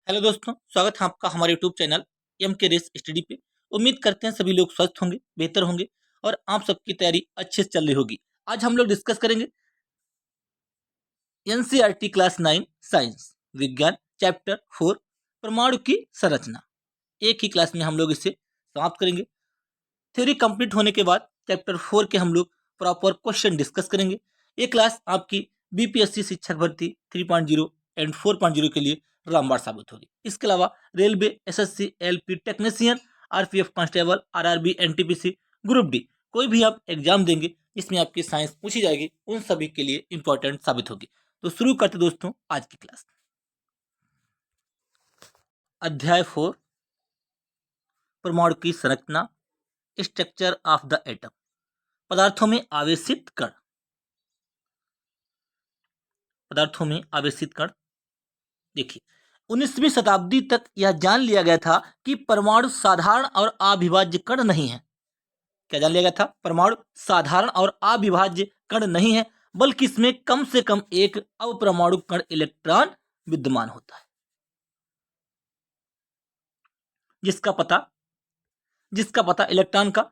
Hello दोस्तों, स्वागत है आपका हमारे यूट्यूब चैनल एम के रेस स्टडी पे। उम्मीद करते हैं सभी लोग स्वस्थ होंगे, बेहतर होंगे और आप सबकी तैयारी अच्छे से चल रही होगी। आज हम लोग डिस्कस करेंगे एनसीईआरटी क्लास 9 साइंस विज्ञान चैप्टर 4 परमाणु की संरचना। एक ही क्लास में हम लोग इसे समाप्त करेंगे। थ्योरी कंप्लीट होने के बाद चैप्टर 4 के हम लोग प्रॉपर क्वेश्चन डिस्कस करेंगे। ये क्लास आपकी बीपीएससी शिक्षक भर्ती 3.0 एंड 4.0 के लिए रामबाण साबित होगी। इसके अलावा railway, SSC, LP technician, RPF constable, RRB, NTPC, group D, कोई भी आप एग्जाम देंगे जिसमें आपकी साइंस पूछी जाएगी, उन सभी के लिए इंपॉर्टेंट साबित होगी। तो शुरू करते दोस्तों आज की क्लास। अध्याय 4 परमाणु की संरचना, स्ट्रक्चर ऑफ द एटम, पदार्थों में आवेशित कण। पदार्थों में आवेशित कण। देखिए, 19वीं शताब्दी तक यह जान लिया गया था कि परमाणु साधारण और अविभाज्य कण नहीं है। क्या जान लिया गया था? परमाणु साधारण और अविभाज्य कण नहीं है, बल्कि इसमें कम से कम एक अपरमाणु कण इलेक्ट्रॉन विद्यमान होता है, जिसका पता इलेक्ट्रॉन का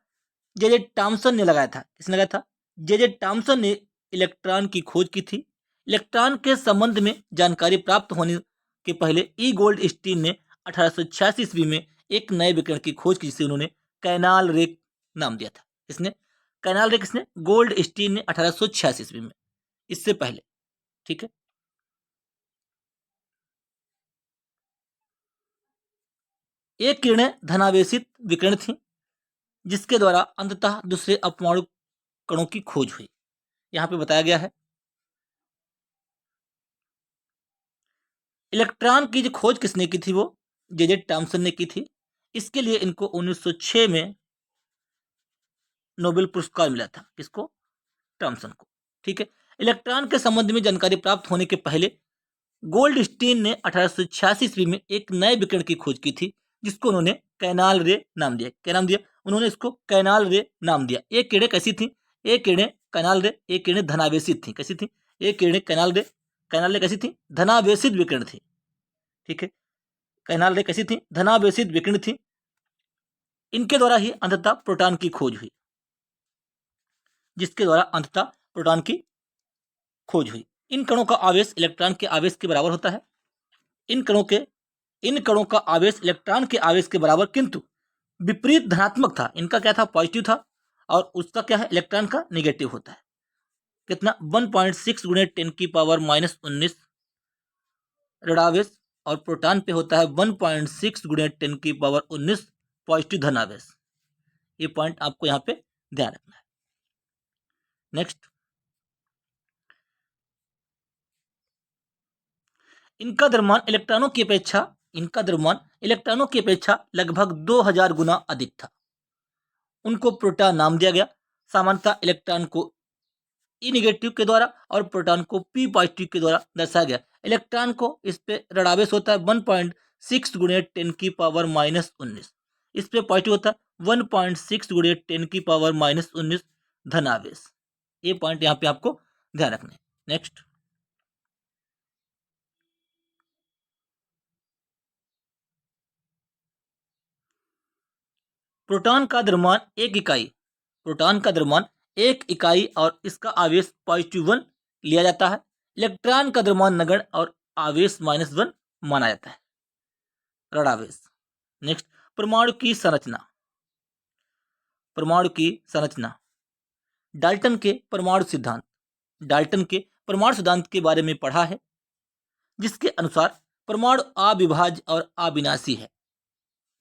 जे टॉमसन ने लगाया था। किसने लगाया था? जे टॉमसन ने इलेक्ट्रॉन की खोज की थी। इलेक्ट्रॉन के संबंध में जानकारी प्राप्त होने के पहले ई गोल्ड स्टीन ने 1886 ईस्वी में एक नए विकिरण की खोज की, जिसे उन्होंने कैनाल रे नाम दिया था। किसने? कैनाल रे। किसने? गोल्ड स्टीन ने 1886 ईस्वी में, इससे पहले। ठीक है। एक किरणें धनावेशित विकिरण थी, जिसके द्वारा अंततः दूसरे अपरमाणु कणों की खोज हुई। यहां पे बताया गया है इलेक्ट्रॉन की जो खोज किसने की थी, वो जे टॉमसन ने की थी। इसके लिए इनको 1906 में नोबेल पुरस्कार मिला था। किसको? टॉमसन को। ठीक है। इलेक्ट्रॉन के संबंध में जानकारी प्राप्त होने के पहले गोल्डस्टीन ने 1886 ईस्वी में एक नए विकिरण की खोज की थी, जिसको उन्होंने कैनाल रे नाम दिया। क्या नाम दिया उन्होंने? इसको कैनाल रे नाम दिया। ये किरणें कैसी थी? ये किरणें कैनाल रे, ये किरणें धनावेशित थी। कैसी थी? ये किरणें कैनाल रे कैसी थी? धनावेशित विकिरण थी। ठीक है। कैनाल रे कैसी थी? धनावेशित विकिरण थी। इनके द्वारा ही अंततः प्रोटॉन की खोज हुई, जिसके द्वारा अंततः प्रोटॉन की खोज हुई। इन कणों का आवेश इलेक्ट्रॉन के आवेश के बराबर होता है। इन कणों का आवेश इलेक्ट्रॉन के आवेश के बराबर, किंतु विपरीत धनात्मक था। इनका क्या था? पॉजिटिव था, और उसका क्या है? इलेक्ट्रॉन का नेगेटिव होता है। कितना? 1.6 गुणे 10 की पावर -19 ऋणावेश, और प्रोटॉन पे होता है 1.6 गुणे 10 की पावर 19 पॉजिटिव धनावेश। ये पॉइंट आपको यहाँ पे ध्यान रखना है। नेक्स्ट, इनका द्रव्यमान इलेक्ट्रॉनों की अपेक्षा लगभग 2000 गुना अधिक था। उनको प्रोटॉन नाम दिया गया। सामान्यतः इलेक्ट्रॉन को ई नेगेटिव के द्वारा और प्रोटॉन को पी पॉजिटिव के द्वारा दर्शाया गया। इलेक्ट्रॉन को इस पे ऋणावेश होता है 1.6 गुणे 10 की पावर -19। इस पे पॉजिटिव होता है 1.6 गुणे 10 की पावर -19 धनावेश। ये पॉइंट यहाँ पे आपको ध्यान रखना है। नेक्स्ट, प्रोटॉन का द्रव्यमान 1 इकाई और इसका आवेश +1 लिया जाता है। इलेक्ट्रॉन का द्रव्यमान नगण्य और आवेश -1 माना जाता है, ऋणावेश। नेक्स्ट, परमाणु की संरचना। डाल्टन के परमाणु सिद्धांत के बारे में पढ़ा है, जिसके अनुसार परमाणु अविभाज्य और अविनाशी है।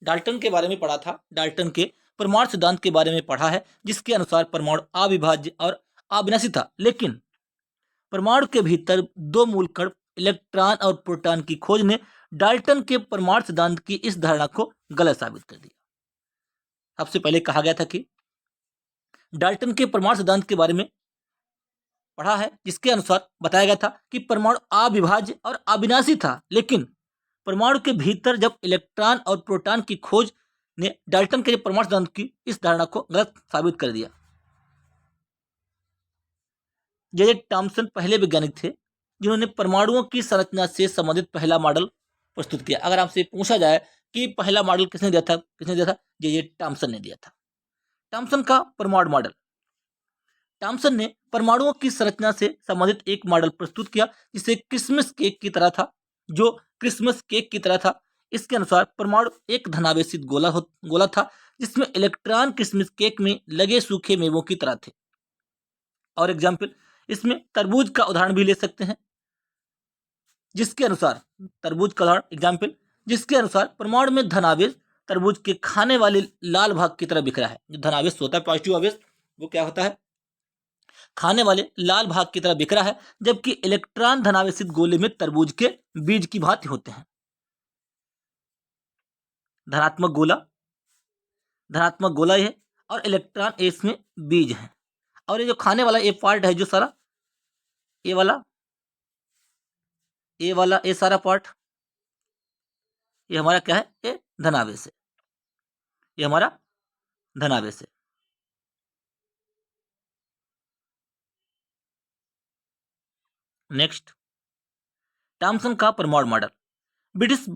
डाल्टन के बारे में पढ़ा था। डाल्टन के परमाणु सिद्धांत के बारे में पढ़ा है, जिसके अनुसार परमाणु अविभाज्य और अविनाशी था। लेकिन परमाणु के भीतर दो मूल कण इलेक्ट्रॉन और प्रोटॉन की खोज ने डाल्टन के परमाणु सिद्धांत की इस धारणा को गलत साबित कर दिया। सबसे पहले कहा गया था कि डाल्टन के परमाणु सिद्धांत के बारे में पढ़ा है, जिसके अनुसार बताया गया था कि परमाणु अविभाज्य और अविनाशी था। लेकिन परमाणु के भीतर जब इलेक्ट्रॉन और प्रोटॉन की खोज ने डाल्टन के परमाणु सिद्धांत की इस धारणा को गलत साबित कर दिया। जे टॉमसन पहले वैज्ञानिक थे जिन्होंने परमाणुओं की संरचना से संबंधित पहला मॉडल प्रस्तुत किया। अगर आपसे पूछा जाए कि पहला मॉडल किसने दिया था, जे टॉमसन ने दिया था। टॉमसन का परमाणु मॉडल। टॉमसन ने परमाणुओं की संरचना से संबंधित एक मॉडल प्रस्तुत किया जिसे क्रिसमस केक की तरह था, जो क्रिसमस केक की तरह था। इसके अनुसार परमाणु एक धनावेशित गोला था जिसमें इलेक्ट्रॉन क्रिसमस केक में लगे सूखे मेवों की तरह थे। और एग्जाम्पल, इसमें तरबूज का उदाहरण भी ले सकते हैं, जिसके अनुसार तरबूज का उदाहरण एग्जाम्पल, जिसके अनुसार परमाणु में धनावेश तरबूज के खाने वाले लाल भाग की तरह बिखरा है। जो धनावेश होता है, पॉजिटिव आवेश, वो क्या होता है, खाने वाले लाल भाग की तरह बिखरा है, जबकि इलेक्ट्रॉन धनावेशित गोले में तरबूज के बीज की भांति होते हैं। धनात्मक गोला ये है और इलेक्ट्रॉन इसमें बीज है। और ये जो खाने वाला ये पार्ट है, जो सारा ये सारा पार्ट, ये हमारा क्या है, ये धनावेश है, ये हमारा धनावेश है। नेक्स्ट, टॉमसन का परमाणु मॉडल। ब्रिटिश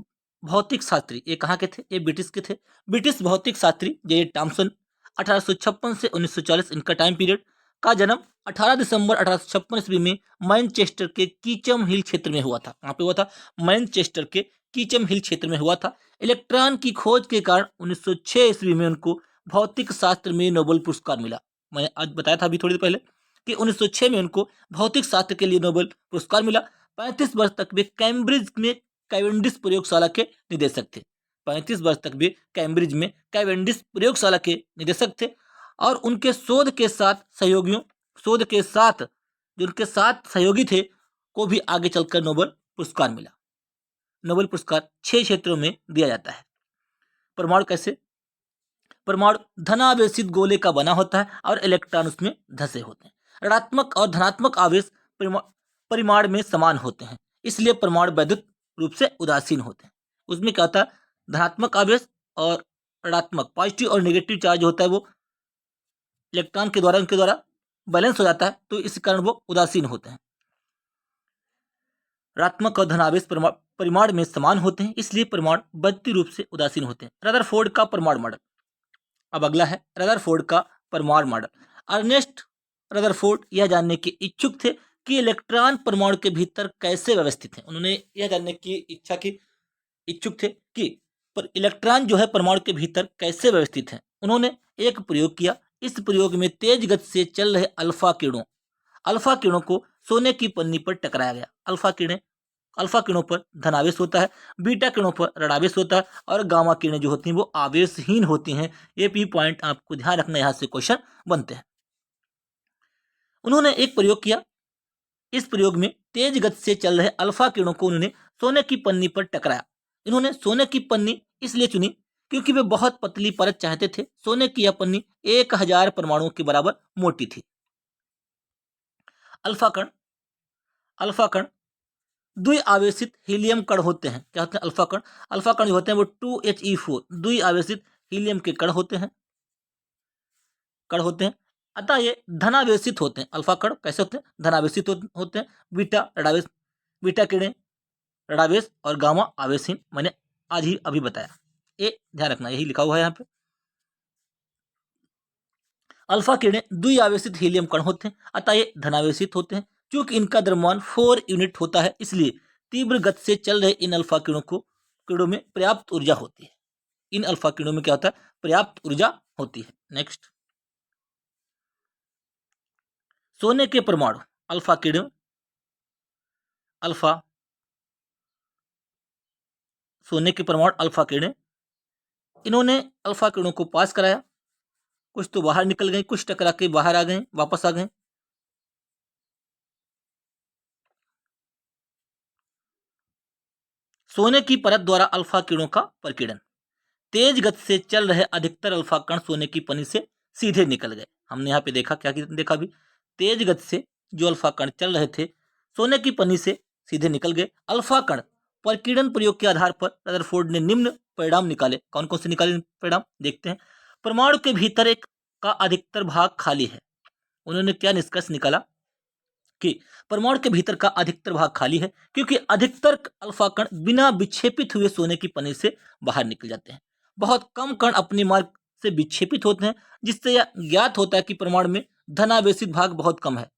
भौतिक शास्त्री, ये कहाँ के थे, ये ब्रिटिश के थे। ब्रिटिश भौतिक शास्त्री जे टॉमसन 1856 से 1940 इनका टाइम पीरियड। का जन्म 18 दिसंबर 1856 ईस्वी में मैनचेस्टर के कीचम हिल क्षेत्र में हुआ था। कहाँ पे हुआ था, मैनचेस्टर के कीचम हिल क्षेत्र में हुआ था। इलेक्ट्रॉन की खोज के कारण 1906 ईस्वी में उनको भौतिक शास्त्र में नोबेल पुरस्कार मिला। मैंने आज बताया था अभी थोड़ी देर पहले कि 1906 में उनको भौतिक शास्त्र के लिए नोबेल पुरस्कार मिला। 35 वर्ष तक वे कैम्ब्रिज में कैवेंडिश प्रयोगशाला के निदेशक थे। 35 वर्ष तक वे कैम्ब्रिज में कैवेंडिश प्रयोगशाला के निदेशक थे। और उनके शोध के साथ जो उनके साथ सहयोगी थे को भी आगे चलकर नोबेल पुरस्कार मिला। नोबेल पुरस्कार 6 क्षेत्रों में दिया जाता है। परमाणु कैसे, परमाणु धनावेशित गोले का बना होता है और इलेक्ट्रॉन उसमें धसे होते हैं। ऋणात्मक और धनात्मक आवेश परिमाण में समान होते हैं, इसलिए परमाणु वैद्युत रूप से उदासीन होते हैं। उसमें क्या होता है, धनात्मक आवेश और ऋणात्मक, पॉजिटिव और नेगेटिव चार्ज होता है, वो इलेक्ट्रॉन के द्वारा उनके द्वारा बैलेंस हो जाता है, तो इस कारण वो उदासीन होते हैं। ऋणात्मक और धनावेश परिमाण में समान होते हैं, इसलिए परमाणु वैद्युत रूप से उदासीन होते हैं। रदरफोर्ड का परमाणु मॉडल। अब अगला है रदरफोर्ड का परमाणु मॉडल। अर्नेस्ट रदरफोर्ड यह जानने के इच्छुक थे कि इलेक्ट्रॉन परमाणु के भीतर कैसे व्यवस्थित हैं। उन्होंने यह जानने की इच्छुक थे कि पर इलेक्ट्रॉन जो है परमाणु के भीतर कैसे व्यवस्थित हैं। उन्होंने एक प्रयोग किया। इस प्रयोग में तेज गति से चल रहे अल्फा किरणों को सोने की पन्नी पर टकराया गया। अल्फा किरणों पर धनावेश होता है, बीटा किरणों पर ऋणावेश होता है और गामा किरणें जो होती हैं वो आवेशहीन होती हैं। ये भी पॉइंट आपको ध्यान रखना, यहाँ से क्वेश्चन बनते हैं। उन्होंने एक प्रयोग किया। इस प्रयोग में तेज गति से चल रहे अल्फा किरणों को उन्होंने सोने की पन्नी पर टकराया। इन्होंने सोने की पन्नी इसलिए चुनी क्योंकि वे बहुत पतली परत चाहते थे। सोने की यह पन्नी 1000 परमाणुओं के बराबर मोटी थी। अल्फा कण द्विआवेशित हीलियम कण होते हैं। क्या होते हैं, अल्फा कण जो होते हैं वो 2He4 द्विआवेशित हीलियम के कण होते हैं। अतः ये धनावेशित होते हैं। अल्फा कण कैसे होते हैं, धनावेशित होते हैं। बीटा किरणें ऋणावेश और गामा आवेशहीन, मैंने आज ही अभी बताया। ये ध्यान रखना, यही लिखा हुआ है यहाँ पे। अल्फा किरणें द्विआवेशित हीलियम कण होते हैं, अतः ये धनावेशित होते हैं। क्योंकि इनका द्रव्यमान 4 यूनिट होता है, इसलिए तीव्र गति से चल रहे इन अल्फा किरणों में पर्याप्त ऊर्जा होती है। इन अल्फा किरणों में क्या होता है, पर्याप्त ऊर्जा होती है। नेक्स्ट, सोने के परमाणु सोने के परमाणु अल्फा किरणें, इन्होंने अल्फा किरणों को पास कराया। कुछ तो बाहर निकल गए, कुछ टकरा के बाहर आ गए, वापस आ गए। सोने की परत द्वारा अल्फा किरणों का प्रकीर्णन। तेज गति से चल रहे अधिकतर अल्फा कण सोने की पन्नी से सीधे निकल गए। हमने यहाँ पे देखा, क्या देखा भी, तेज गति से जो अल्फा कण चल रहे थे सोने की पन्नी से सीधे निकल गए। अल्फा कण प्रकीर्णन प्रयोग के आधार पर रदरफोर्ड ने निम्न परिणाम निकाले। कौन कौन से निकाले परिणाम, देखते हैं। परमाणु के भीतर एक का अधिकतर भाग खाली है। उन्होंने क्या निष्कर्ष निकाला कि परमाणु के भीतर का अधिकतर भाग खाली है, क्योंकि अधिकतर अल्फा कण बिना विक्षेपित हुए सोने की पनी से बाहर निकल जाते हैं। बहुत कम कण अपने मार्ग से विक्षेपित होते हैं, जिससे यह ज्ञात होता है कि परमाणु में धनावेशित भाग बहुत कम है।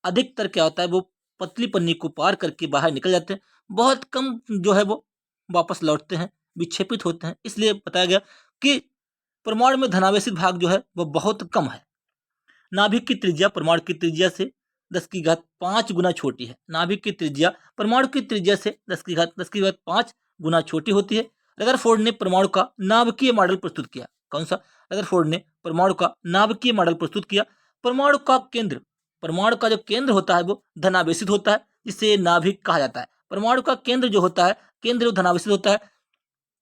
अधिकतर क्या होता है, वो पतली पन्नी को पार करके बाहर निकल जाते हैं। बहुत कम जो है वो वापस लौटते हैं, विक्षेपित होते हैं। इसलिए बताया गया कि परमाणु में धनावेशित भाग जो है वो बहुत कम है। नाभिक की त्रिज्या परमाणु की त्रिज्या से 10⁵ गुना छोटी है। नाभिक की त्रिज्या परमाणु की त्रिज्या से 10⁵ गुना छोटी होती है। रदरफोर्ड ने परमाणु का नाभिकीय मॉडल प्रस्तुत किया। कौन सा? रदरफोर्ड ने परमाणु का नाभिकीय मॉडल प्रस्तुत किया। परमाणु का जो केंद्र होता है वो धनावेशित होता है, जिसे नाभिक कहा जाता है। परमाणु का केंद्र जो होता है, केंद्र धनावेशित होता है,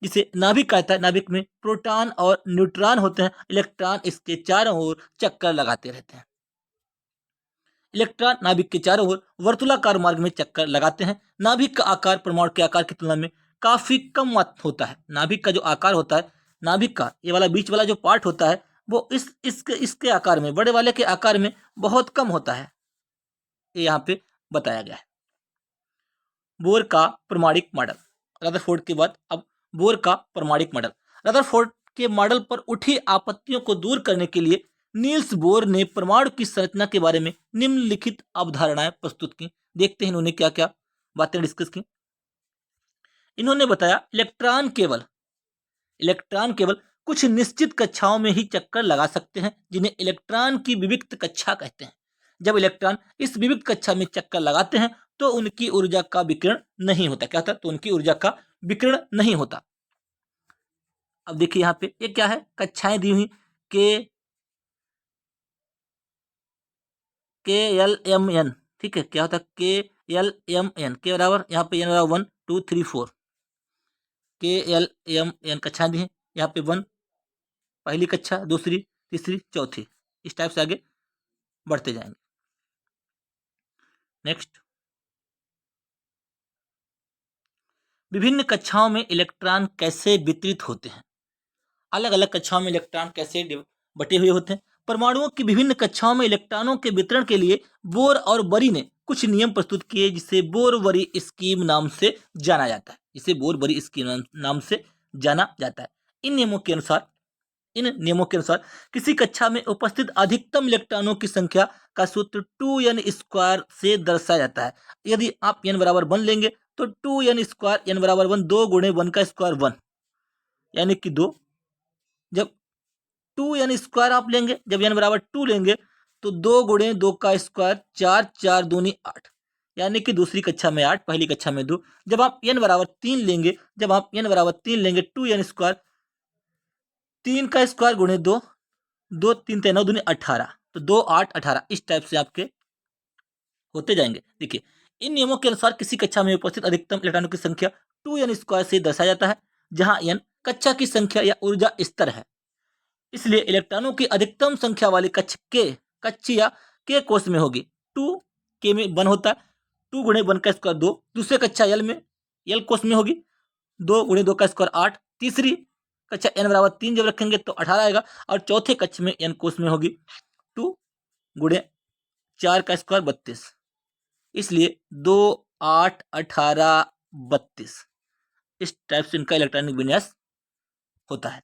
जिसे नाभिक कहता है। नाभिक में प्रोटॉन और न्यूट्रॉन होते हैं। इलेक्ट्रॉन इसके चारों ओर चक्कर लगाते रहते हैं। इलेक्ट्रॉन नाभिक के चारों ओर वर्तुलाकार मार्ग में चक्कर लगाते हैं। नाभिक का आकार परमाणु के आकार की तुलना में काफी कम होता है। नाभिक का जो आकार होता है, नाभिक का ये वाला बीच वाला जो पार्ट होता है, वो इसके आकार में, बड़े वाले के आकार में बहुत कम होता है। ये यहाँ पे बताया गया है। बोर का प्रमाणिक मॉडल। रदरफोर्ड के बाद अब बोर का प्रमाणिक मॉडल। रदरफोर्ड के मॉडल पर उठी आपत्तियों को दूर करने के लिए नील्स बोर ने परमाणु की संरचना के बारे में निम्नलिखित अवधारणाएं प्रस्तुत की। देखते हैं इन्होंने क्या क्या बातें डिस्कस की। इन्होंने बताया इलेक्ट्रॉन केवल कुछ निश्चित कक्षाओं में ही चक्कर लगा सकते हैं, जिन्हें इलेक्ट्रॉन की विविक्त कक्षा कहते हैं। जब इलेक्ट्रॉन इस विविक्त कक्षा में चक्कर लगाते हैं तो उनकी ऊर्जा का विकिरण नहीं होता। क्या होता? तो उनकी ऊर्जा का विकिरण नहीं होता। अब देखिए यहाँ पे ये क्या है, कक्षाएं दी हुई के एल एम एन। ठीक है, क्या होता है के एल एम एन? के बराबर यहाँ पे एन बराबर 1 2 3 4। के एल एम एन कक्षाएं दी हैं। यहाँ पे 1 पहली कक्षा, दूसरी, तीसरी, चौथी, इस टाइप से आगे बढ़ते जाएंगे। नेक्स्ट, विभिन्न कक्षाओं में इलेक्ट्रॉन कैसे वितरित होते हैं। अलग अलग कक्षाओं में इलेक्ट्रॉन कैसे बटे हुए होते हैं। परमाणुओं की विभिन्न कक्षाओं में इलेक्ट्रॉनों के वितरण के लिए बोर और बरी ने कुछ नियम प्रस्तुत किए, जिसे बोर-बरी स्कीम नाम से जाना जाता है। इसे बोर-बरी स्कीम नाम से जाना जाता है। इन नियमों के अनुसार किसी कक्षा में उपस्थित अधिकतम इलेक्ट्रॉनों की संख्या का सूत्र 2n² से दर्शाया जाता है। यदि आप n बराबर 1 लेंगे तो 2n², n बराबर 1, 2 गुणे 1 का स्क्वायर 1, यानी कि 2। जब 2n² आप लेंगे, जब n बराबर 2 लेंगे तो 2 गुणे 2 का स्क्वायर 4, 4 दूनी 8, यानी कि दूसरी कक्षा में 8, पहली कक्षा में 2। जब आप n बराबर 3 लेंगे, 2n², 3 का स्क्वायर गुणे 2, 2 3 9 दूनी 18, तो 2 8 18, इस टाइप से आपके होते जाएंगे। देखिए, इन नियमों के अनुसार किसी कक्षा में उपस्थित अधिकतम इलेक्ट्रॉनों की संख्या 2n² से दर्शाया जाता है, जहां n कक्षा की संख्या या ऊर्जा स्तर है। इसलिए इलेक्ट्रॉनों की अधिकतम संख्या वाली कक्ष या के कोष में होगी। 2 के में 1 होता है, 2 गुणे 1 का स्क्वायर 2, दूसरे कक्षा एल कोष में होगी 2 गुणे 2 का स्क्वायर 8, तीसरी कक्षा n बराबर 3 जब रखेंगे तो 18 आएगा, और चौथे कक्ष में n कोष में होगी 2 गुणे 4 का स्क्वायर 32। इसलिए 2 8 18 32, इस टाइप से इनका इलेक्ट्रॉनिक विन्यास होता है।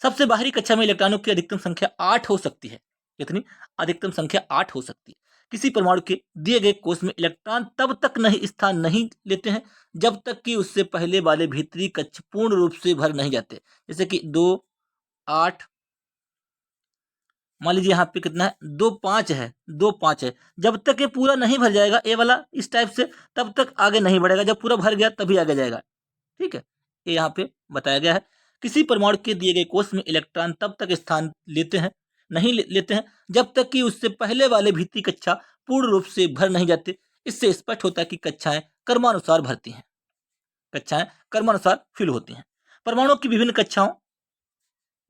सबसे बाहरी कक्षा में इलेक्ट्रॉनों की अधिकतम संख्या 8 हो सकती है। कितनी? अधिकतम संख्या 8 हो सकती है। किसी परमाणु के दिए गए कोष में इलेक्ट्रॉन तब तक स्थान नहीं लेते हैं जब तक कि उससे पहले वाले भीतरी कक्ष पूर्ण रूप से भर नहीं जाते। जैसे कि 2 8, मान लीजिए यहाँ पे कितना है, 2 5 है, 2 5 है। जब तक ये पूरा नहीं भर जाएगा ए वाला इस टाइप से, तब तक आगे नहीं बढ़ेगा। जब पूरा भर गया तभी आगे जाएगा। ठीक है, ये यहाँ पे बताया गया है। किसी परमाणु के दिए गए कोष में इलेक्ट्रॉन तब तक स्थान नहीं लेते हैं जब तक कि उससे पहले वाले भीतरी कक्षा पूर्ण रूप से भर नहीं जाते। इससे स्पष्ट होता है कि कक्षाएं क्रमानुसार भरती हैं, कक्षाएं क्रमानुसार फिल होती हैं। परमाणुओं की विभिन्न कक्षाओं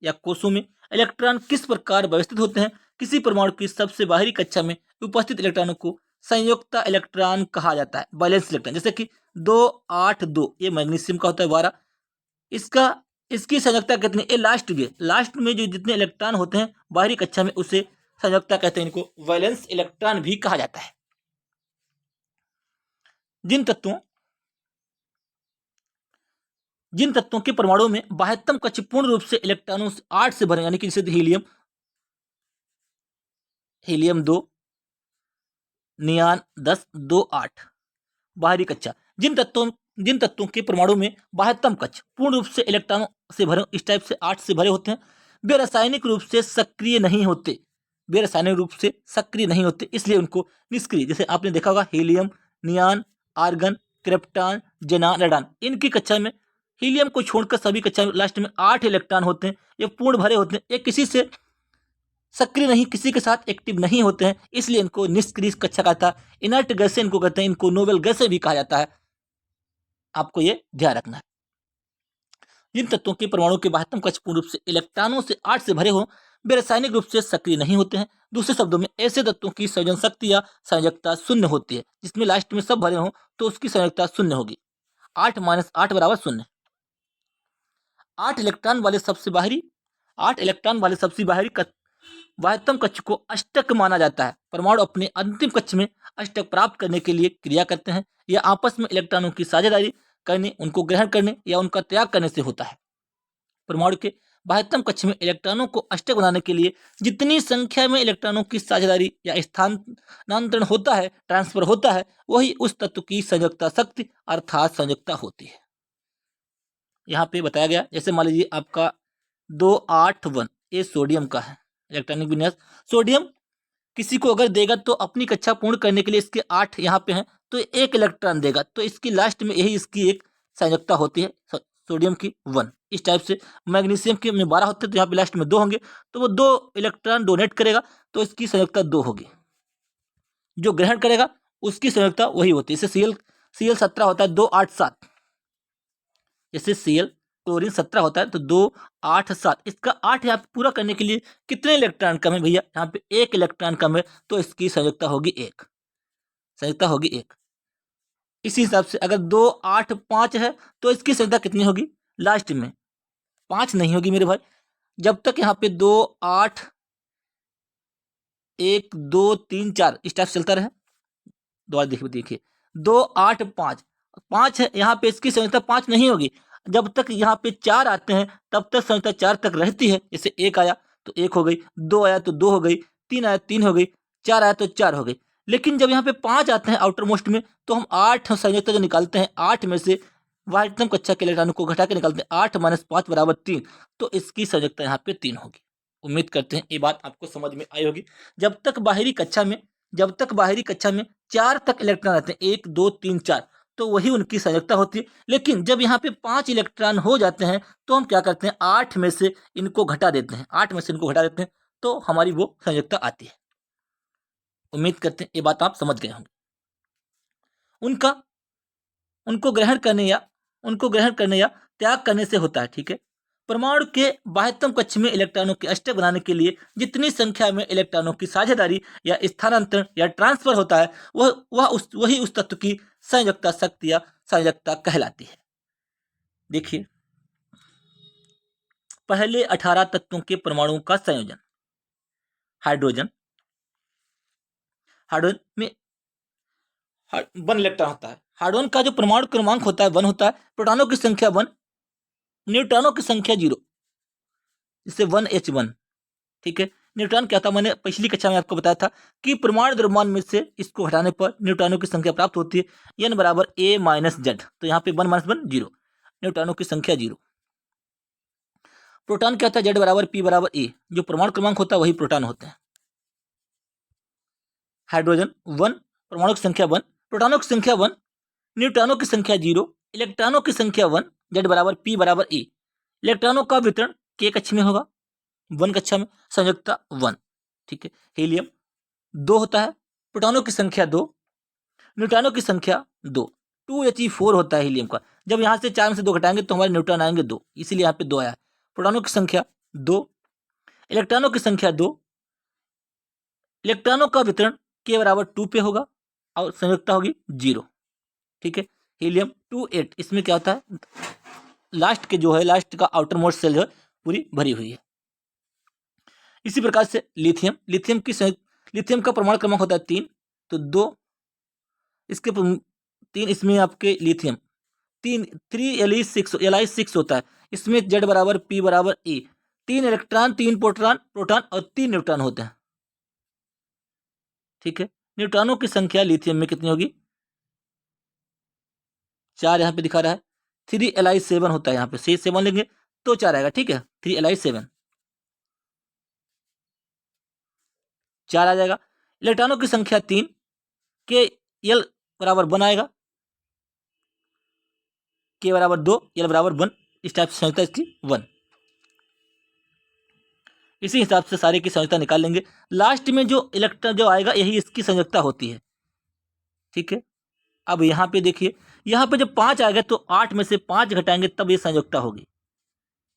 या कोषों में इलेक्ट्रॉन किस प्रकार व्यवस्थित होते हैं। किसी परमाणु की सबसे बाहरी कक्षा में उपस्थित इलेक्ट्रॉनों को संयुक्ता इलेक्ट्रॉन कहा जाता है, बैलेंस इलेक्ट्रॉन। जैसे कि 2 8 2, ये मैग्नीशियम का होता है 12। इसकी संयोजकता कितनी? ये लास्ट में जो जितने इलेक्ट्रॉन होते हैं बाहरी कक्षा में, उसे संयोजकता कहते हैं। इनको वैलेंस इलेक्ट्रॉन भी कहा जाता है। जिन तत्वों के परमाणु में बाह्यतम कक्ष पूर्ण रूप से इलेक्ट्रॉनों से 8 से भरे, यानी कि जैसे हीलियम 2, नियान 10, 2, 8 बाहरी कक्षा। जिन तत्वों के परमाणु में बाह्यतम कक्ष पूर्ण रूप से इलेक्ट्रॉनों से भरे, इस टाइप से 8 से भरे होते हैं, वे रासायनिक रूप से सक्रिय नहीं होते, इसलिए उनको निष्क्रिय, जैसे आपने देखा होगा हीलियम, नियान, आर्गन, क्रिप्टॉन, जेनान, रेडान, इनकी कक्षा में हीलियम को छोड़कर सभी कक्षा में लास्ट में 8 इलेक्ट्रॉन होते हैं, ये पूर्ण भरे होते हैं, ये किसी से सक्रिय नहीं, किसी के साथ एक्टिव नहीं होते हैं, इसलिए इनको निष्क्रिय कक्षा कहता है। इनर्ट गैसें इनको कहते हैं, इनको नोबेल गैसें भी कहा जाता है, आपको ये ध्यान रखना है। जिन तत्वों के परमाणु के बाह्यतम कक्ष पूर्ण रूप से इलेक्ट्रॉनों से 8 से भरे हो, वे रासायनिक रूप से सक्रिय नहीं होते हैं। दूसरे शब्दों में ऐसे तत्वों की संयोजन शक्ति या संयोजकता शून्य होती है, जिसमें लास्ट में सब भरे हों तो उसकी संयोजकता शून्य होगी। 8 - 8 बराबर 0। 8 इलेक्ट्रॉन वाले सबसे बाहरी बाह्यतम कक्ष को अष्टक माना जाता है। परमाणु अपने अंतिम कक्ष में अष्टक प्राप्त करने के लिए क्रिया करते हैं। यह आपस में इलेक्ट्रॉनों की साझेदारी करने, उनको ग्रहण करने या उनका त्याग करने से होता है। परमाणु के बाह्यतम कक्ष में इलेक्ट्रॉनों को अष्टक बनाने के लिए जितनी संख्या में इलेक्ट्रॉनों की साझेदारी या स्थानांतरण होता है, ट्रांसफर होता है, वही उस तत्व की संयोजकता शक्ति अर्थात संयोजकता होती है। यहाँ पे बताया गया, जैसे मान लीजिए आपका 281 ये सोडियम का है इलेक्ट्रॉनिक विन्यास। सोडियम किसी को अगर देगा तो अपनी कक्षा पूर्ण करने के लिए इसके 8 यहाँ पे हैं तो 1 इलेक्ट्रॉन देगा, तो इसकी लास्ट में यही इसकी एक संयोजकता होती है सोडियम की 1। इस टाइप से मैग्नीशियम के में 12 होते हैं, तो यहाँ पे लास्ट में 2 होंगे, तो वो 2 इलेक्ट्रॉन डोनेट करेगा तो इसकी संयोजकता 2 होगी। जो ग्रहण करेगा उसकी संयोजकता वही होती है। जैसे Cl 17 होता है 287, जैसे Cl क्लोरीन 17 होता है तो 287, इसका 8 यहाँ पे पूरा करने के लिए कितने इलेक्ट्रॉन कम है भैया, यहाँ पे 1 इलेक्ट्रॉन कम है, तो इसकी संयोजकता होगी 1। इसी हिसाब से अगर 285 है तो इसकी संयोजकता कितनी होगी, लास्ट में 5 नहीं होगी मेरे भाई, जब तक यहाँ पे 2 8 1 2 3 4 इस टाइप चलता रहे। दोबारा देखिए 2 8 5 है, यहाँ पे इसकी संयोजकता 5 नहीं होगी, जब तक यहाँ पे 4 आते हैं तब तक संयोजकता 4 तक रहती है। जैसे 1 आया तो 1 हो गई, 2 आया तो 2 हो गई, 3 आया 3 हो गई, 4 आया तो 4 हो गई। लेकिन जब यहाँ पे 5 आते हैं आउटर मोस्ट में, तो हम 8 संयोजकता जो निकालते हैं, 8 में से बाह्यतम कक्षा के इलेक्ट्रॉनों को घटा के निकालते हैं, 8 - 5 बराबर 3, तो इसकी संयोजकता यहाँ पे 3 होगी। उम्मीद करते हैं ये बात आपको समझ में आई होगी। जब तक बाहरी कक्षा में 4 तक इलेक्ट्रॉन आते हैं, 1 2 3 4, तो वही उनकी संयोजकता होती है। लेकिन जब यहाँ पे 5 इलेक्ट्रॉन हो जाते हैं तो हम क्या करते हैं, 8 में से इनको घटा देते हैं, तो हमारी वो संयोजकता आती है। उम्मीद करते हैं ये बात आप समझ गए होंगे। उनको ग्रहण करने या त्याग करने से होता है, ठीक है। परमाणु के बाह्यतम कक्ष में इलेक्ट्रॉनों के अष्टक बनाने के लिए जितनी संख्या में इलेक्ट्रॉनों की साझेदारी या स्थानांतरण या ट्रांसफर होता है, वही उस तत्व की संयोजकता शक्ति या संयोजकता कहलाती है। देखिए पहले 18 तत्वों के परमाणुओं का संयोजन। हाइड्रोजन में 1 इलेक्ट्रॉन होता है। हाइड्रोजन का जो परमाणु क्रमांक होता है 1 होता है, प्रोटॉनों की संख्या 1, न्यूट्रॉनों की संख्या 0, जिससे 1H1, ठीक है। न्यूट्रॉन क्या था, मैंने पिछली कक्षा में आपको बताया था कि परमाणु द्रव्यमान में से इसको हटाने पर न्यूट्रॉनों की संख्या प्राप्त होती है, n बराबर A - Z, तो यहाँ पे 1 - 1 0, न्यूट्रॉनों की संख्या 0। प्रोटॉन क्या था, Z बराबर P बराबर A, जो परमाणु क्रमांक होता है वही प्रोटॉन होते हैं। हाइड्रोजन 1, परमाणु की संख्या 1, प्रोटॉनों की संख्या 1, न्यूट्रॉनों की संख्या 0, इलेक्ट्रॉनों की संख्या 1, Z बराबर P बराबर A। इलेक्ट्रॉनों का वितरण K कक्ष में होगा, 1 कक्षा में, संयोजकता 1, ठीक है। हीलियम 2 होता है, प्रोटॉनों की संख्या 2, न्यूट्रॉनों की संख्या 2, 2He4 होता है हीलियम का। जब यहाँ से 4 में से 2 घटाएंगे तो हमारे न्यूट्रॉन आएंगे 2, इसीलिए यहाँ पे 2 आया। प्रोटॉनों की संख्या 2, इलेक्ट्रॉनों की संख्या 2, इलेक्ट्रॉनों का वितरण K बराबर 2 पे होगा और संयोजकता होगी 0, ठीक है। हीलियम 28, इसमें क्या होता है, लास्ट का आउटर मोस्ट सेल जो है पूरी भरी हुई है। इसी प्रकार से लिथियम का परमाणु क्रमांक होता है 3, तो 2, इसके 3 इसमें आपके लिथियम, 3 3 Li6 होता है, इसमें Z बराबर P बराबर E, 3 इलेक्ट्रॉन 3 प्रोटॉन और 3 न्यूट्रॉन होते हैं। ठीक है, न्यूट्रॉनों की संख्या लिथियम में कितनी होगी? 4 यहाँ पे दिखा रहा है, 3Li7 होता है, यहाँ पे 7 लेंगे तो 4 आएगा। ठीक है, 3Li7 4 आ जाएगा। इलेक्ट्रॉनों की संख्या 3, के L बराबर 1 आएगा, K बराबर 2, L बराबर 1, इस टाइप से संयोजकता इसकी 1। इसी हिसाब से सारे की संयोजकता निकाल लेंगे। लास्ट में जो इलेक्ट्रॉन जो आएगा यही इसकी संयोजकता होती है। ठीक है, अब यहाँ पे देखिए, यहाँ पे जब 5 आ गए तो 8 में से 5 घटाएंगे तब ये संयोजकता होगी।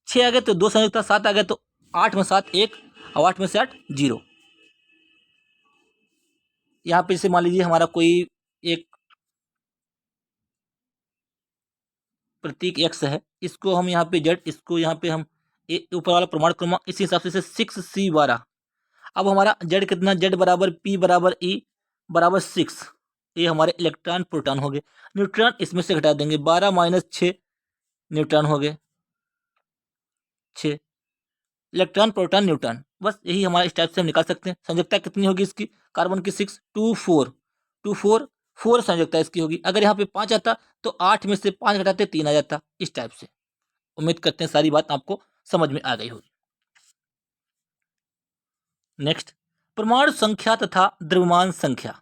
6 आ गए तो 2 संयोजकता, 7 आ गए तो 8 में 7 1 और 8 में से 8 0। यहाँ पे जैसे मान लीजिए हमारा कोई एक प्रतीक x है, इसको हम यहाँ पे z, इसको यहाँ पे हम ऊपर वाला परमाणु क्रमांक, इसी हिसाब से 6C12। अब हमारा z कितना, z बराबर P बराबर E बराबर 6, ये हमारे इलेक्ट्रॉन प्रोटॉन हो गए। न्यूट्रॉन इसमें से घटा देंगे, 12 - 6 न्यूट्रॉन हो गए, 6 इलेक्ट्रॉन प्रोटॉन न्यूट्रॉन। बस यही हमारा इस टाइप से हम निकाल सकते हैं। संयोजकता कितनी होगी इसकी, कार्बन की 6 2 4 2 4 4 संयोजकता इसकी होगी। अगर यहाँ पे 5 आता तो 8 में से 5 घटाते 3 आ जाता, इस टाइप से। उम्मीद करते हैं सारी बात आपको समझ में आ गई होगी। नेक्स्ट, परमाणु संख्या तथा द्रव्यमान संख्या।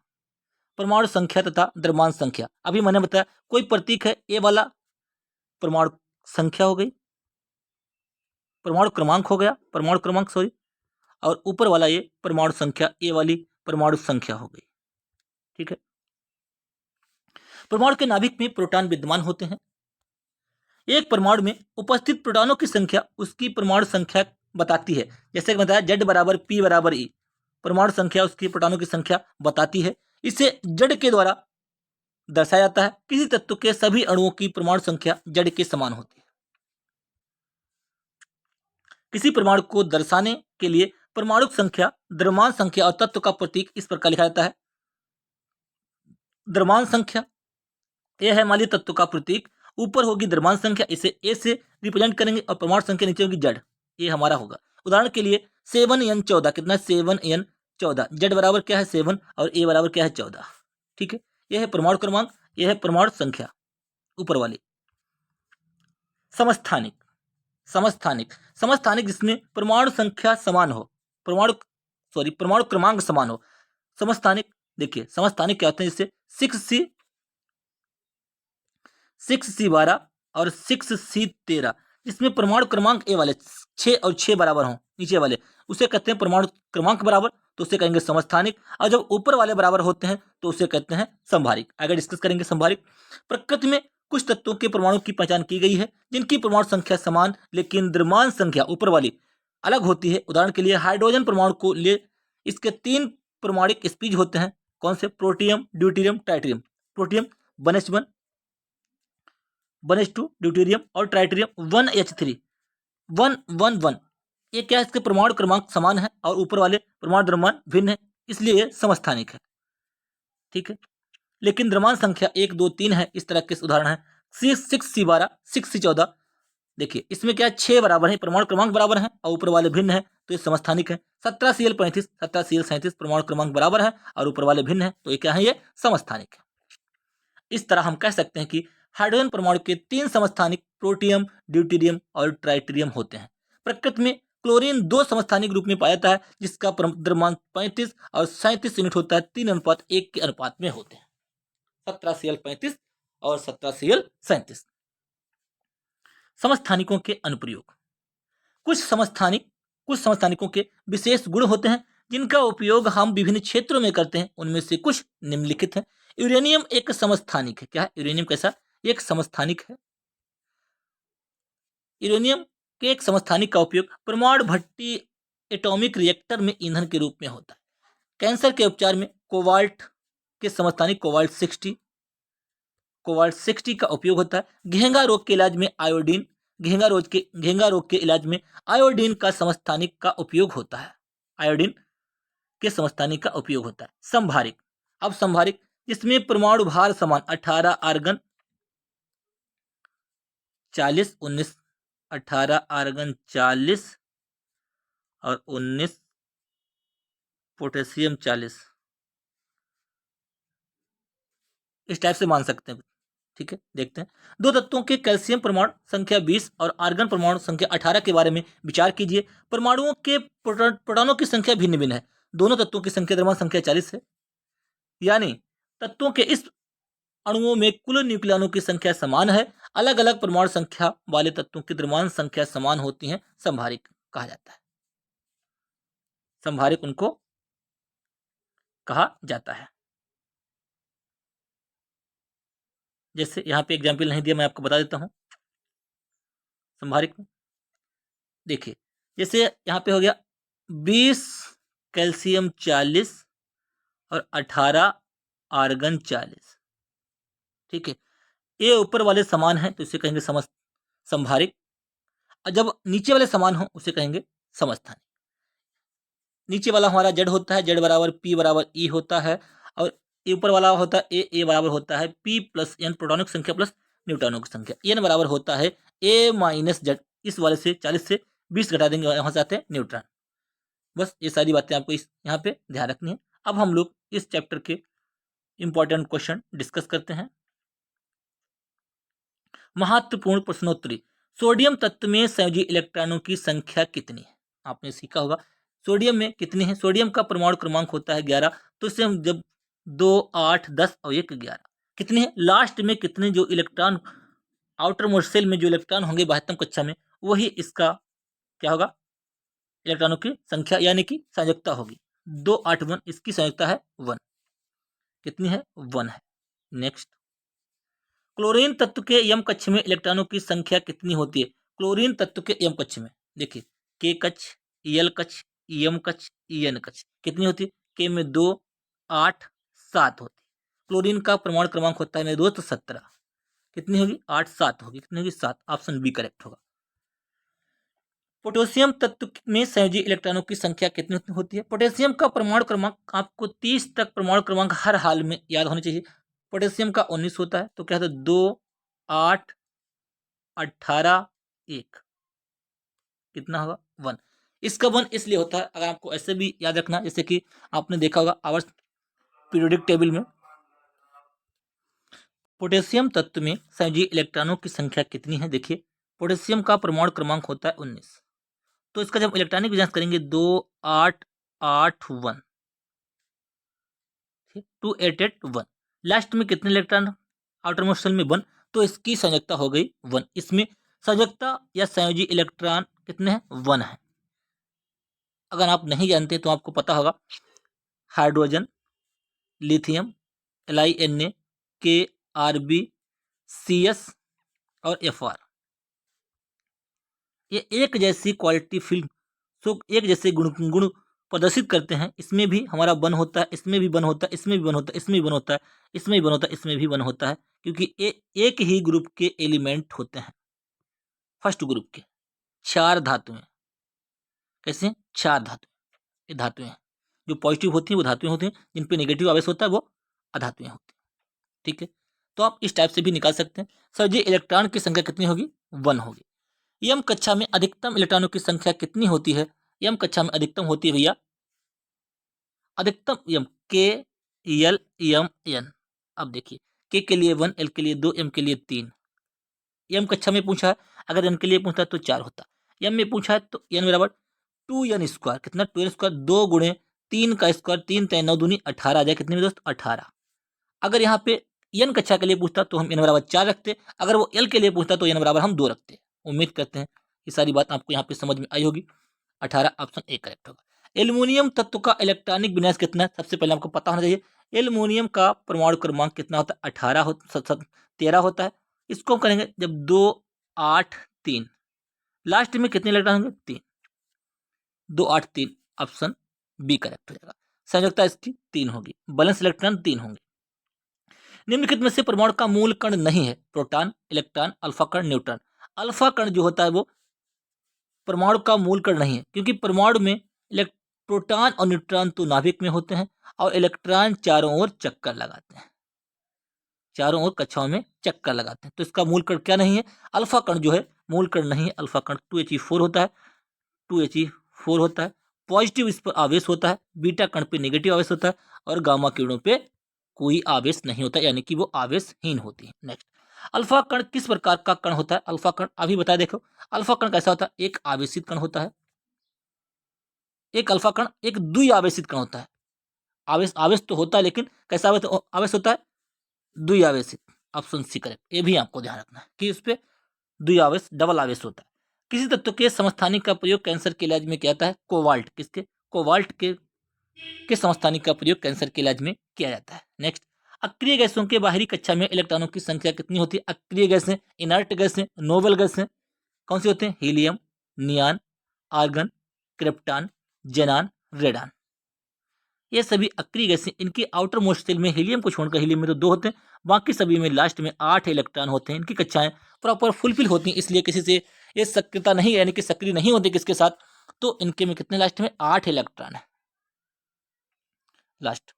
परमाणु संख्या तथा द्रव्यमान संख्या, अभी मैंने बताया कोई प्रतीक है, ए वाला परमाणु संख्या हो गई, परमाणु क्रमांक हो गया, परमाणु क्रमांक सॉरी, और ऊपर वाला ये परमाणु संख्या, ए वाली परमाणु संख्या हो गई। ठीक है, परमाणु के नाभिक में प्रोटॉन विद्यमान होते हैं। एक परमाणु में उपस्थित प्रोटॉनों की संख्या उसकी परमाणु संख्या बताती है। जैसे कि बताया Z बराबर P बराबर E, परमाणु संख्या उसकी प्रोटॉनों की संख्या बताती है। इसे Z के द्वारा दर्शाया जाता है। किसी तत्व के सभी अणुओं की परमाणु संख्या Z के समान होती है। किसी परमाणु को दर्शाने के लिए परमाणु संख्या, द्रव्यमान संख्या और तत्व का प्रतीक इस प्रकार लिखा जाता है। द्रव्यमान संख्या, यह है मान लीजिए तत्व का प्रतीक, ऊपर होगी द्रव्यमान संख्या, इसे ए से रिप्रेजेंट करेंगे और परमाणु संख्या नीचे होगी Z, ये हमारा होगा। उदाहरण के लिए 7N14 कितना, 7N14, Z बराबर क्या है 7 और ए बराबर क्या है 14। ठीक है, यह है परमाणु क्रमांक, यह है परमाणु संख्या ऊपर वाली। समस्थानिक, समस्थानिक, समस्थानिक जिसमें परमाणु संख्या समान हो, परमाणु क्रमांक समान हो। समस्थानिक, देखिए समस्थानिक क्या होते हैं, जैसे 6C12 और 6C13, इसमें परमाणु क्रमांक ए वाले 6 और 6 बराबर हों, नीचे वाले उसे कहते हैं परमाणु क्रमांक बराबर, तो उसे कहेंगे समस्थानिक। और जब ऊपर वाले बराबर होते हैं तो उसे कहते हैं संभारिक। आगे डिस्कस करेंगे संभारिक। प्रकृति में कुछ तत्वों के परमाणु की पहचान की गई है जिनकी परमाणु संख्या समान लेकिन द्रव्यमान संख्या ऊपर वाली अलग होती है। उदाहरण के लिए हाइड्रोजन परमाणु को ले, इसके 3 परमाणिक स्पीज होते हैं। कौन से, protium, deuterium, ट्राइटेरियम। Protium 1s1, 1s2 deuterium और ट्राइटेरियम 1h3 111। ये क्या है, इसके परमाणु क्रमांक समान है और ऊपर वाले परमाणु द्रव्यमान भिन्न है, इसलिए ये समस्थानिक है। ठीक है, लेकिन द्रव्यमान संख्या 1 2 3 है, इस तरह के उदाहरण है 6C12 6C14। देखिए इसमें क्या है, 6 बराबर है, परमाणु क्रमांक बराबर है और ऊपर वाले भिन्न है, तो ये समस्थानिक है। 17Cl35 17Cl37 परमाणु क्रमांक बराबर है और ऊपर वाले भिन्न है, तो ये क्या है, ये समस्थानिक है। इस तरह हम कह सकते हैं कि हाइड्रोजन परमाणु के 3 समस्थानिक प्रोटियम, ड्यूटेरियम और ट्राइटेरियम होते हैं। प्रकृति में क्लोरीन 2 समस्थानिक रूप में पाया जाता है जिसका द्रव्यमान 35 और 37 यूनिट होता है, 3:1 के अनुपात में होते हैं, 17Cl35 और 17Cl37। समस्थानिकों के अनुप्रयोग। कुछ समस्थानिकों के विशेष गुण होते हैं जिनका उपयोग हम विभिन्न क्षेत्रों में करते हैं। उनमें से कुछ निम्नलिखित हैं। यूरेनियम एक समस्थानिक है। क्या है यूरेनियम, कैसा, एक समस्थानिक है। यूरेनियम के एक समस्थानिक का उपयोग परमाणु भट्टी एटॉमिक रिएक्टर में ईंधन के रूप में होता है। कैंसर के उपचार में कोबाल्ट के समस्थानिक कोबाल्ट 60 का उपयोग होता है। घेंगा रोग के इलाज में आयोडीन, घेंगा रोग के इलाज में आयोडीन का समस्थानिक का उपयोग होता है। आयोडीन के समस्थानिक का उपयोग होता है। संभारिक, अब संभारिक जिसमें परमाणु भार समान 18 आर्गन 40 19, 18 आर्गन 40 और 19 पोटेशियम 40, इस टाइप से मान सकते हैं। ठीक है, देखते हैं। दो तत्वों के कैल्शियम परमाणु संख्या 20 और आर्गन परमाणु संख्या 18 के बारे में विचार कीजिए। परमाणुओं के प्रोटॉनों की संख्या भिन्न भिन्न है। दोनों तत्वों की संख्या द्रव्यमान संख्या 40 है, यानी तत्वों के इस अणुओं में कुल न्यूक्लियनों की संख्या समान है। अलग अलग परमाणु संख्या वाले तत्वों की द्रव्यमान संख्या समान होती है, संभारिक कहा जाता है। संभारिक उनको कहा जाता है। जैसे यहाँ पे एग्जाम्पल नहीं दिया, मैं आपको बता देता हूँ संभारिक में। देखिए, जैसे यहाँ पे हो गया 20 कैल्शियम 40 और 18 आर्गन 40। ठीक है, ये ऊपर वाले समान है तो इसे कहेंगे संभारिक, और जब नीचे वाले समान हो उसे कहेंगे समस्थानिक। नीचे वाला हमारा जेड होता है, जेड बराबर पी बराबर ई होता है, और ऊपर वाला होता है ए बराबर होता है पी प्लस एन, प्रोटॉनों की संख्या प्लस न्यूट्रॉनों की संख्या। एन बराबर होता है ए माइनस जेड। इस वाले से 40 से 20 घटा देंगे, यहाँ से आते हैं न्यूट्रॉन। बस ये सारी बातें आपको इस यहाँ पे ध्यान रखनी है। अब हम लोग इस चैप्टर के इंपॉर्टेंट क्वेश्चन डिस्कस करते हैं। महत्वपूर्ण प्रश्नोत्तरी। सोडियम तत्व में संयोजी इलेक्ट्रॉनों की संख्या कितनी है? आपने सीखा होगा सोडियम में कितनी है। सोडियम का परमाणु क्रमांक होता है 11, तो इससे हम जब 2 8 10 और 1 11 कितनी है, लास्ट में कितने जो इलेक्ट्रॉन आउटर मोस्ट शेल में जो इलेक्ट्रॉन होंगे 72 कक्षा में, वही इसका क्या होगा, इलेक्ट्रॉनों की संख्या यानी कि संयोजकता होगी। 2 8 1, इसकी संयोजकता है 1। कितनी है? 1 है। नेक्स्ट, क्लोरीन तत्व के यम कक्ष में इलेक्ट्रॉनों की संख्या कितनी होती है? क्लोरीन तत्व के यम कक्ष में देखिए, के कक्ष, यल कक्ष, यम कक्ष, एन कक्ष कितनी होती है? के में 2 8 7 होती है। क्लोरीन का परमाणु क्रमांक होता है मेरे दोस्त 17। कितनी होगी? 8 7 होगी। कितनी होगी? 7। ऑप्शन बी करेक्ट होगा। पोटेशियम तत्व में संयोजी इलेक्ट्रॉनों की संख्या कितनी होती है? पोटेशियम का परमाणु क्रमांक आपको 30 तक परमाणु क्रमांक हर हाल में याद होनी चाहिए। पोटेशियम का 19 होता है, तो क्या होता है? 2 8 18 1 कितना होगा? 1। इसका 1 इसलिए होता है, अगर आपको ऐसे भी याद रखना, जैसे कि आपने देखा होगा आवर्स पीरियोडिक टेबल में पोटेशियम तत्व में संयोजी इलेक्ट्रॉनों की संख्या कितनी है। देखिए, पोटेशियम का परमाणु क्रमांक होता है 19, तो इसका जब इलेक्ट्रॉनिक विन्यास करेंगे 2 8 8 1, 2 8 8 1, लास्ट में कितने इलेक्ट्रॉन आउटर मोस्ट शेल में? 1, तो इसकी संयोजकता हो गई 1। इसमें संयोजकता या संयोजी इलेक्ट्रॉन कितने हैं? 1 है। अगर आप नहीं जानते तो आपको पता होगा hydrogen, lithium, LiNa, KRb, CS और FR, ये एक जैसी क्वालिटी फिल्म सो एक जैसे गुण प्रदर्शित करते हैं। इसमें भी हमारा 1 होता है, इसमें भी 1 होता है, इसमें भी 1 होता है, इसमें भी 1 होता है, इसमें भी 1 होता है, इसमें भी 1 होता है, क्योंकि एक ही ग्रुप के एलिमेंट होते हैं। फर्स्ट ग्रुप के 4 धातुएं। कैसे? 4 धातुएं, ये धातुएं हैं। जो पॉजिटिव होती हैं वो धातुएं होती हैं, जिन पे नेगेटिव आवेश होता है वो अधातुएं होती हैं। ठीक है, तो आप इस टाइप से भी निकाल सकते हैं। सर जी, इलेक्ट्रॉन की संख्या कितनी होगी? 1 होगी। यम कक्षा में अधिकतम इलेक्ट्रॉनों की संख्या कितनी होती है? यम कक्षा में अधिकतम होती है भैया, अधिकतम यम के यल यम एन। अब देखिए, के लिए 1, एल के लिए 2, एम के लिए 3। यम कक्षा में पूछा है, अगर एन के लिए पूछता तो 4 होता। यम में पूछा है तो एन बराबर 2n स्क्वायर, कितना? 2n स्क्वायर, 2 गुणे 3 का स्क्वायर, 3 3 9 दूनी 18 आ जाए। कितने में दोस्त? 18। अगर यहाँ पे एन कक्षा के लिए पूछता तो हम एन बराबर 4 रखते, अगर वो एल के लिए पूछता तो एन बराबर हम 2 रखते। उम्मीद करते हैं ये सारी बात आपको यहाँ पे समझ में आई होगी। 18 ऑप्शन ए करेक्ट होगा। एल्युमिनियम तत्व का इलेक्ट्रॉनिक विन्यास कितना है? सबसे पहले आपको पता होना चाहिए एल्युमिनियम का परमाणु क्रमांक कितना होता है? 13 होता है। इसको हम करेंगे जब 2 8 3, लास्ट में कितने इलेक्ट्रॉन होंगे? 3। 2 8 3 ऑप्शन बी करेक्ट हो जाएगा। संयोजकता इसकी 3 होगी, बैलेंस इलेक्ट्रॉन 3 होंगे। निम्नलिखित में से परमाणु का मूल कण नहीं है? प्रोटॉन, इलेक्ट्रॉन, अल्फा कण, न्यूट्रॉन। अल्फा कण जो होता है वो परमाणु का मूल कण नहीं है, क्योंकि परमाणु में प्रोटॉन और न्यूट्रॉन तो नाभिक में होते हैं और इलेक्ट्रॉन चारों ओर चक्कर लगाते हैं। चारों ओर कक्षाओं में चक्कर लगाते हैं। तो इसका मूल कण क्या नहीं है, अल्फा कण जो है मूल कण नहीं है, अल्फा कण 2He4 होता है, 2He4 होता है। पॉजिटिव इस पर आवेश होता है, बीटा कण पे नेगेटिव आवेश होता है और गामा किरणों पे कोई आवेश नहीं होता, यानी कि वो आवेशहीन होती है। नेक्स्ट, अल्फा कण किस प्रकार का कण होता है? अल्फा कण अभी बताया, देखो अल्फा कण कैसा होता है, एक आवेशित कण होता है। एक अल्फा कण एक द्विआवेशित कण होता है। आवेश आवेश तो होता है, लेकिन कैसा आवेश आवेश होता है? द्विआवेशित। Option C correct. ये भी आपको ध्यान रखना है कि उस पे द्विआवेश डबल आवेश होता है। किसी तत्व के समस्थानिक का प्रयोग कैंसर के इलाज में किया जाता है? कोबाल्ट। किसके? कोबाल्ट के समस्थानिक का प्रयोग कैंसर के इलाज में किया जाता है। नेक्स्ट, अक्रिय गैसों के बाहरी कक्षा में इलेक्ट्रॉनों की संख्या कितनी होती है? अक्रिय गैसें, इनर्ट गैसें, नोबल गैसें कौन सी होते हैं? Helium, नियान, argon, krypton, जेनान, radon. ये सभी अक्रिय गैसें, इनकी आउटर मोस्ट शेल में हीलियम को छोड़कर, हीलियम में तो 2 होते हैं, बाकी सभी में लास्ट में 8 इलेक्ट्रॉन होते हैं। इनकी कक्षाएं प्रॉपर फुलफिल होती हैं, इसलिए किसी से ये सक्रियता नहीं, यानी कि सक्रिय नहीं होती किसके साथ, तो इनके में कितने लास्ट में 8 इलेक्ट्रॉन है लास्ट।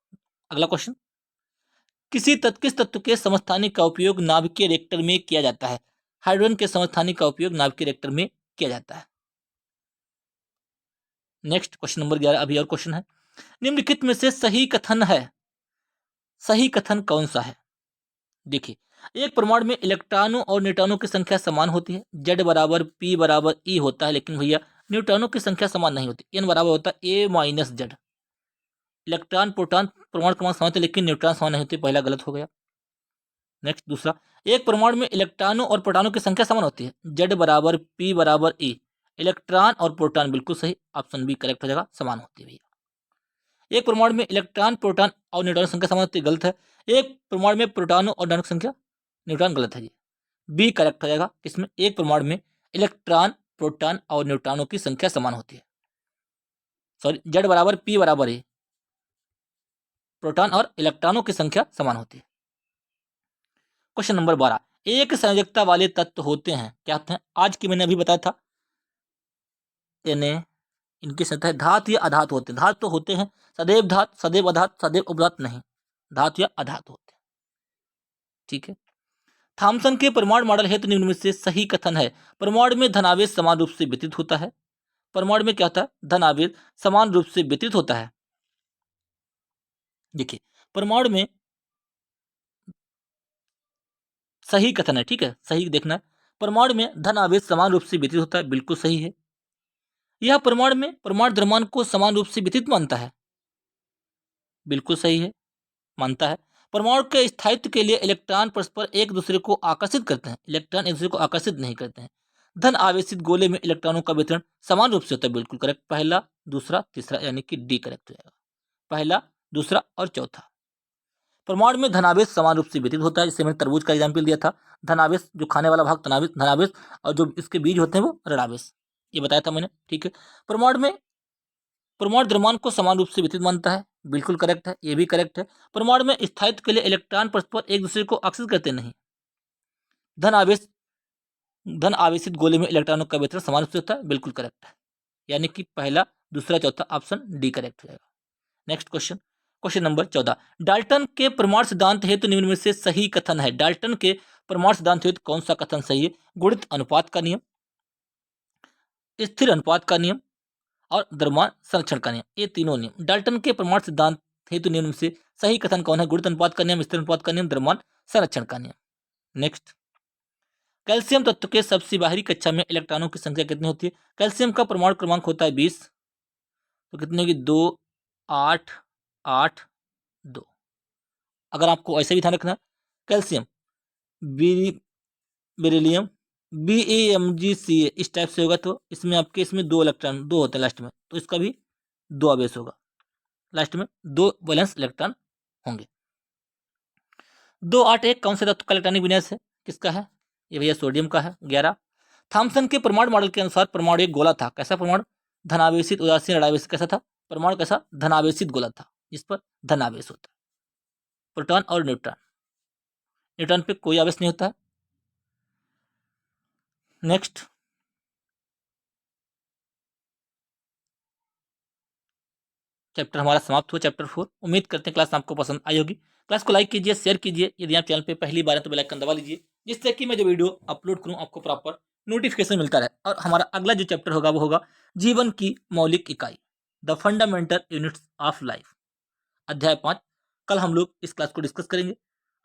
अगला क्वेश्चन, किस तत्व के समस्थानिक का उपयोग नाभिकीय रिएक्टर में किया जाता है? हाइड्रोजन के समस्थानिक का उपयोग नाभिकीय रिएक्टर में किया जाता है। नेक्स्ट, क्वेश्चन नंबर 11 अभी और क्वेश्चन है, निम्नलिखित में से सही कथन है, सही कथन कौन सा है? देखिए, एक परमाणु में इलेक्ट्रॉनों और न्यूट्रॉनों की संख्या समान होती है, Z बराबर P बराबर E होता है, लेकिन भैया न्यूट्रॉनों की संख्या समान नहीं होती, N बराबर होता है A minus Z। Electron proton परमाणु क्रमांक समान होते, लेकिन न्यूट्रॉन समान नहीं होते, पहला गलत हो गया। नेक्स्ट, दूसरा, एक परमाणु में इलेक्ट्रॉनों और प्रोटॉनों की संख्या समान होती है, Z बराबर P बराबर E। इलेक्ट्रॉन और प्रोटॉन बिल्कुल सही, ऑप्शन बी करेक्ट हो जाएगा, समान होती है भैया। एक परमाणु में इलेक्ट्रॉन प्रोटॉन और न्यूट्रॉन की संख्या समान होती है, गलत है। एक परमाणु में प्रोटॉनों और न्यूट्रॉन की संख्या, न्यूट्रॉन गलत है जी, बी करेक्ट हो जाएगा। इसमें एक परमाणु में इलेक्ट्रॉन प्रोटॉन और न्यूट्रॉनों की संख्या समान होती है, सॉरी जेड बराबर पी बराबर ए, प्रोटॉन और इलेक्ट्रॉनों की संख्या समान होती है। क्वेश्चन नंबर 12, एक संयोजकता वाले तत्व होते हैं, क्या होते हैं? आज की मैंने अभी बताया था, इनकी संख्या धातु या अधातु होते हैं। धातु तो होते हैं, सदैव धातु, सदैव अधातु, सदैव उपधातु नहीं, धातु या अधातु होते हैं। ठीक है, थॉमसन के परमाणु मॉडल हेतु निम्न में से सही कथन है, परमाणु में धनावेश समान रूप से वितरित होता है। परमाणु में क्या होता है? धनावेश समान रूप से वितरित होता है। देखिए, परमाणु में सही कथन है, ठीक है, सही देखना है, परमाणु में धन आवेश समान रूप से वितरित होता है, बिल्कुल सही है। यह परमाणु में परमाणु द्रव्यमान को समान रूप से वितरित मानता है, बिल्कुल सही है, मानता है। परमाणु के स्थायित्व के लिए इलेक्ट्रॉन परस्पर एक दूसरे को आकर्षित करते हैं, इलेक्ट्रॉन एक दूसरे को आकर्षित नहीं करते हैं। धन आवेशित गोले में इलेक्ट्रॉनों का वितरण समान रूप से होता है, बिल्कुल करेक्ट, पहला दूसरा तीसरा, यानी कि डी करेक्ट हो जाएगा, पहला दूसरा और चौथा। परमाणु में धनावेश समान रूप से वितरित होता है, जैसे मैंने तरबूज का एग्जाम्पल दिया था, धनावेश जो खाने वाला भाग धनावेश धनावेश, और जो इसके बीज होते हैं वो ऋणावेश, ये बताया था मैंने, ठीक है। परमाणु में परमाणु द्रव्यमान को समान रूप से वितरित मानता है, बिल्कुल करेक्ट है, ये भी करेक्ट है। परमाणु में स्थायित्व के लिए इलेक्ट्रॉन परस्पर एक दूसरे को आकर्षित करते नहीं। धन आवेश धन आवेशित गोले में इलेक्ट्रॉनों का वितरण समान रूप से होता है, बिल्कुल करेक्ट है, यानी कि पहला दूसरा चौथा ऑप्शन डी करेक्ट हो जाएगा। Next question, question number 14, Dalton के परमाणु सिद्धांत हेतु निम्न में से सही कथन है। डाल्टन के परमाणु सिद्धांत हेतु कौन सा कथन सही है? गुणित अनुपात का नियम, स्थिर अनुपात का नियम और द्रव्यमान संरक्षण का नियम, ये तीनों नियम डाल्टन के परमाणु सिद्धांत हेतु निम्न में से सही कथन कौन है? गुणित अनुपात का नियम, स्थिर अनुपात का नियम, द्रव्यमान संरक्षण का नियम। नेक्स्ट, कैल्शियम तत्व के सबसे बाहरी कक्षा में इलेक्ट्रॉनों की संख्या कितनी होती है? कैल्शियम का परमाणु क्रमांक होता है 20, तो कितने होगी? 2, 8, 8, 2। अगर आपको ऐसे भी ध्यान रखना, कैल्शियम बेरिलियम BaMgCa इस टाइप से होगा, तो इसमें आपके इसमें 2 इलेक्ट्रॉन, 2 होते हैं लास्ट में, तो इसका भी 2 आवेश होगा, लास्ट में 2 वैलेंस इलेक्ट्रॉन होंगे। 281 कौन से तत्व का इलेक्ट्रॉनिक विन्यास है? किसका है? ये भैया सोडियम का है। 11, थॉमसन के परमाणु मॉडल के अनुसार परमाणु एक गोला था, कैसा परमाणु? धनावेशित, उदासीन, ऋणावेशित, कैसा था परमाणु? कैसा? धनावेशित गोला था, जिस पर धनावेश होता है, प्रोटॉन और न्यूट्रॉन, न्यूट्रॉन पे कोई आवेश नहीं होता है। नेक्स्ट, चैप्टर हमारा समाप्त हुआ, चैप्टर 4। उम्मीद करते हैं क्लास आपको पसंद आई होगी। क्लास को लाइक कीजिए, शेयर कीजिए। यदि आप चैनल पे पहली बार हैं तो बेल आइकन दबा लीजिए, जिससे कि मैं जो वीडियो अपलोड करूँ आपको प्रॉपर नोटिफिकेशन मिलता रहे। और हमारा अगला जो चैप्टर होगा वो होगा जीवन की मौलिक इकाई, the fundamental units of life, अध्याय 5। कल हम लोग इस क्लास को डिस्कस करेंगे।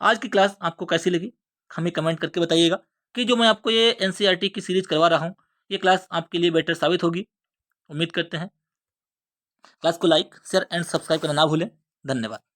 आज की क्लास आपको कैसी लगी हमें कमेंट करके बताइएगा, कि जो मैं आपको ये एनसीईआरटी की सीरीज करवा रहा हूँ ये क्लास आपके लिए बेटर साबित होगी। उम्मीद करते हैं। क्लास को लाइक, शेयर एंड सब्सक्राइब करना ना भूलें। धन्यवाद।